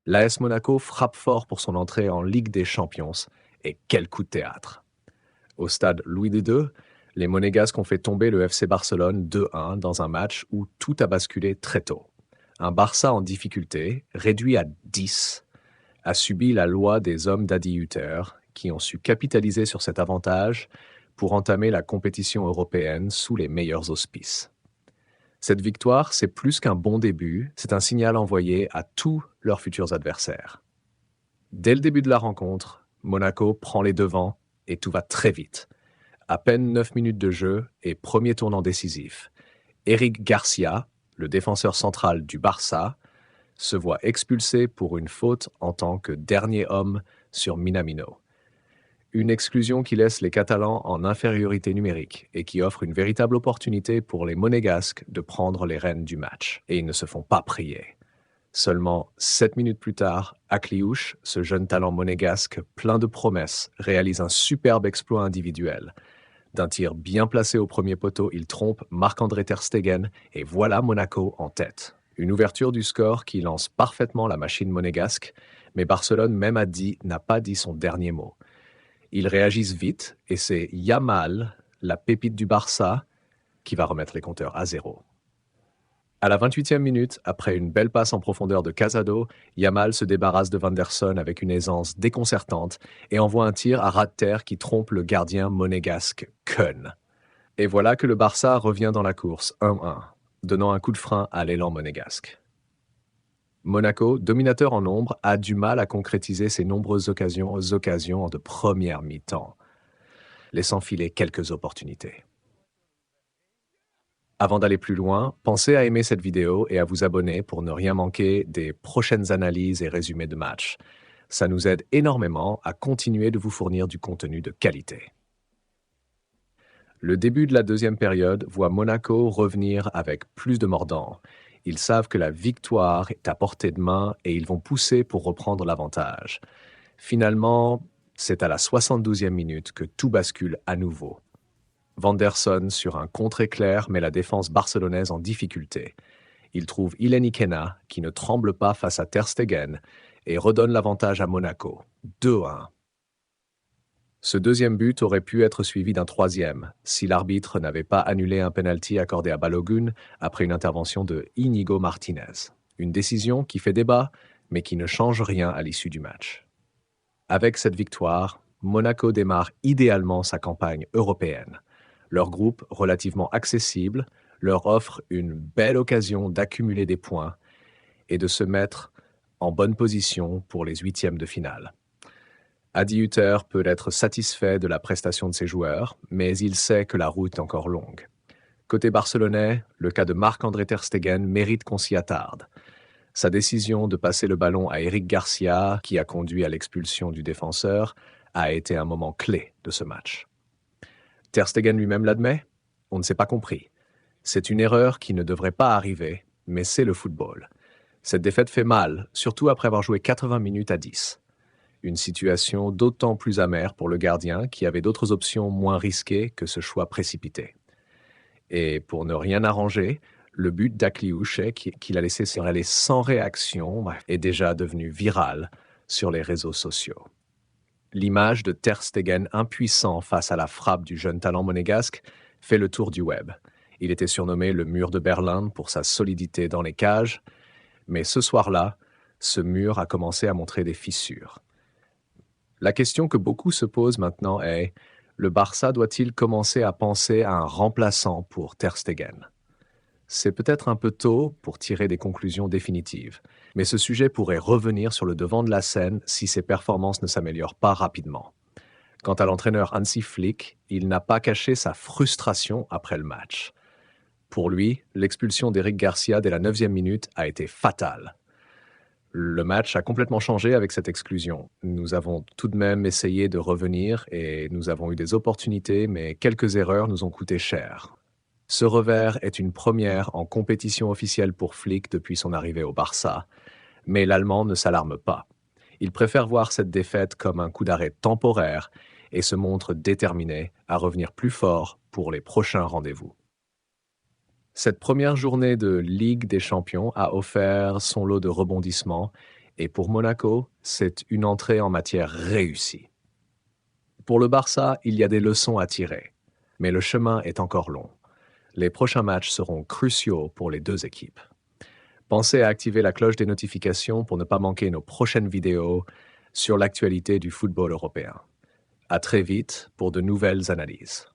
L'AS Monaco frappe fort pour son entrée en Ligue des Champions. Et quel coup de théâtre! Au stade Louis II, les Monégasques ont fait tomber le FC Barcelone 2-1 dans un match où tout a basculé très tôt. Un Barça en difficulté, réduit à 10, a subi la loi des hommes d'Adi Hutter, qui ont su capitaliser sur cet avantage pour entamer la compétition européenne sous les meilleurs auspices. Cette victoire, c'est plus qu'un bon début, c'est un signal envoyé à tous leurs futurs adversaires. Dès le début de la rencontre, Monaco prend les devants et tout va très vite. À peine 9 minutes de jeu et premier tournant décisif. Eric Garcia, le défenseur central du Barça, se voit expulsé pour une faute en tant que dernier homme sur Minamino. Une exclusion qui laisse les Catalans en infériorité numérique et qui offre une véritable opportunité pour les Monégasques de prendre les rênes du match. Et ils ne se font pas prier. Seulement 7 minutes plus tard, Akliouche, ce jeune talent monégasque plein de promesses, réalise un superbe exploit individuel. D'un tir bien placé au premier poteau, il trompe Marc-André ter Stegen et voilà Monaco en tête. Une ouverture du score qui lance parfaitement la machine monégasque, mais Barcelone, même n'a pas dit son dernier mot. Ils réagissent vite et c'est Yamal, la pépite du Barça, qui va remettre les compteurs à zéro. À la 28e minute, après une belle passe en profondeur de Casado, Yamal se débarrasse de Vanderson avec une aisance déconcertante et envoie un tir à ras de terre qui trompe le gardien monégasque Keun. Et voilà que le Barça revient dans la course 1-1, donnant un coup de frein à l'élan monégasque. Monaco, dominateur en nombre, a du mal à concrétiser ses nombreuses occasions de première mi-temps, laissant filer quelques opportunités. Avant d'aller plus loin, pensez à aimer cette vidéo et à vous abonner pour ne rien manquer des prochaines analyses et résumés de matchs. Ça nous aide énormément à continuer de vous fournir du contenu de qualité. Le début de la deuxième période voit Monaco revenir avec plus de mordant. Ils savent que la victoire est à portée de main et ils vont pousser pour reprendre l'avantage. Finalement, c'est à la 72e minute que tout bascule à nouveau. Vanderson sur un contre-éclair met la défense barcelonaise en difficulté. Il trouve Ileni Kenna, qui ne tremble pas face à ter Stegen, et redonne l'avantage à Monaco, 2-1. Ce deuxième but aurait pu être suivi d'un troisième, si l'arbitre n'avait pas annulé un penalty accordé à Balogun après une intervention de Íñigo Martínez. Une décision qui fait débat, mais qui ne change rien à l'issue du match. Avec cette victoire, Monaco démarre idéalement sa campagne européenne. Leur groupe, relativement accessible, leur offre une belle occasion d'accumuler des points et de se mettre en bonne position pour les huitièmes de finale. Adi Hutter peut être satisfait de la prestation de ses joueurs, mais il sait que la route est encore longue. Côté barcelonais, le cas de Marc-André ter Stegen mérite qu'on s'y attarde. Sa décision de passer le ballon à Eric Garcia, qui a conduit à l'expulsion du défenseur, a été un moment clé de ce match. Ter Stegen lui-même l'admet, on ne s'est pas compris. C'est une erreur qui ne devrait pas arriver, mais c'est le football. Cette défaite fait mal, surtout après avoir joué 80 minutes à 10. Une situation d'autant plus amère pour le gardien qui avait d'autres options moins risquées que ce choix précipité. Et pour ne rien arranger, le but d'Akliouche, qu'il a laissé aller sans réaction, est déjà devenu viral sur les réseaux sociaux. L'image de ter Stegen impuissant face à la frappe du jeune talent monégasque fait le tour du web. Il était surnommé le mur de Berlin pour sa solidité dans les cages, mais ce soir-là, ce mur a commencé à montrer des fissures. La question que beaucoup se posent maintenant est: le Barça doit-il commencer à penser à un remplaçant pour ter Stegen? C'est peut-être un peu tôt pour tirer des conclusions définitives, mais ce sujet pourrait revenir sur le devant de la scène si ses performances ne s'améliorent pas rapidement. Quant à l'entraîneur Hansi Flick, il n'a pas caché sa frustration après le match. Pour lui, l'expulsion d'Eric Garcia dès la 9e minute a été fatale. Le match a complètement changé avec cette exclusion. Nous avons tout de même essayé de revenir et nous avons eu des opportunités, mais quelques erreurs nous ont coûté cher. Ce revers est une première en compétition officielle pour Flick depuis son arrivée au Barça, mais l'Allemand ne s'alarme pas. Il préfère voir cette défaite comme un coup d'arrêt temporaire et se montre déterminé à revenir plus fort pour les prochains rendez-vous. Cette première journée de Ligue des Champions a offert son lot de rebondissements Et pour Monaco, c'est une entrée en matière réussie. Pour le Barça, il y a des leçons à tirer, mais le chemin est encore long. Les prochains matchs seront cruciaux pour les deux équipes. Pensez à activer la cloche des notifications pour ne pas manquer nos prochaines vidéos sur l'actualité du football européen. À très vite pour de nouvelles analyses.